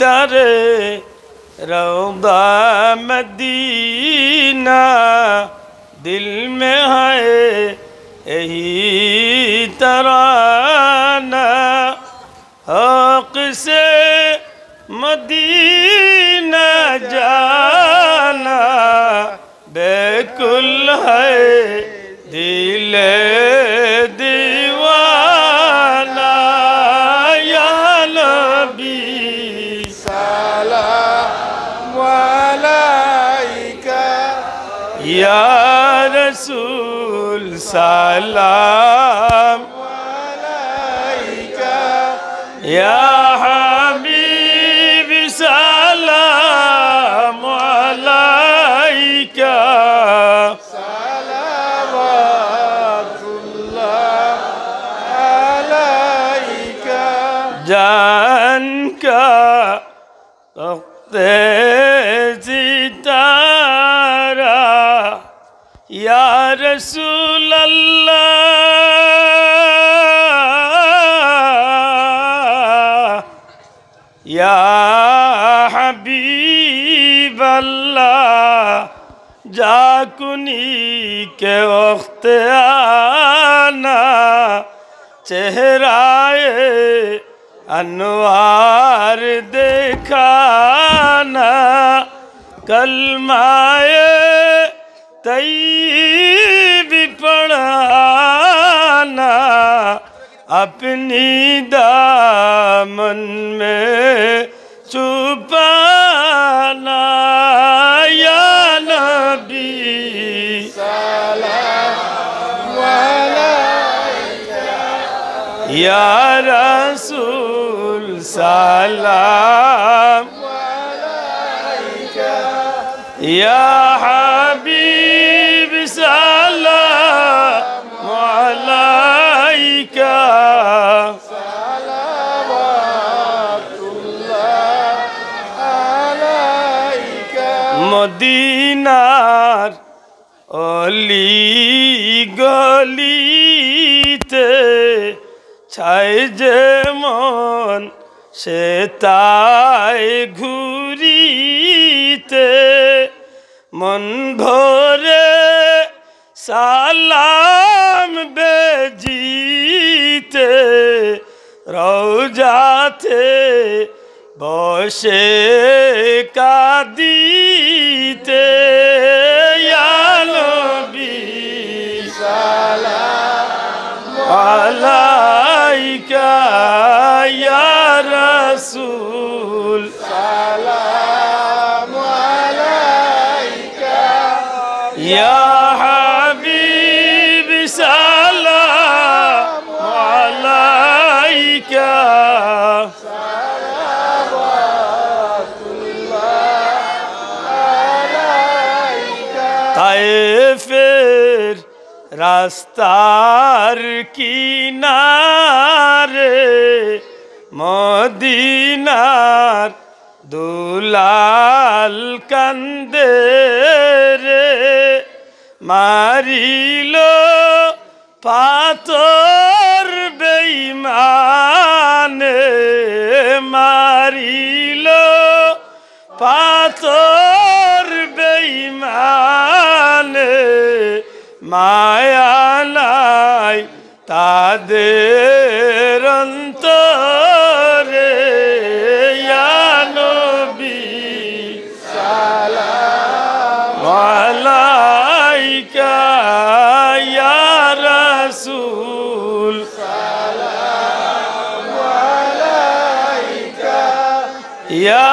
दरे रौदा मदीना दिल में है यही तराना हक से मदीना जाना बेकुल है दिल दीवाना या नबी सलाम अलैका या रसूल सलाम अलैका या हबीब सलाम अलैका सलावतुल्लाह अलैका जान का तख्ते सितारा या रसूल अल्लाह या हबीब अल्लाह जाकुनी के वक्त आना चेहराए अनवार दिखाना कलमाए तैयब पढ़ाना अपनी दामन में छुपाना या नबी सलाम अलैका या रसूल सलाम अलैका या हबीब सलाम अलैका सलावतुल्लाह अलैका मदीनार अली गलीते छाय जेमन সে তাই ঘুরিতে মন ভরে সালাম বেজিতে রওজাতে বসে কাঁদিতে ইয়া নবী সালাম আলাইকা ইয়া রাসূল সালাম আলাইকা ইয়া হাবিব সালাম আলাইকা সালাওয়াতুল্লাহ আলাইকা তায়েফের রাস্তার কিনারে মদিনার দুলাল কান্দে রে মারিল পাথর বেঈমানে মারিল পাথর বেঈমানে মায়া নাই তাদের অন্তরে ইয়া নবী সালাম আলাইকা ইয়া রাসূল সালাম আলাইকা ইয়া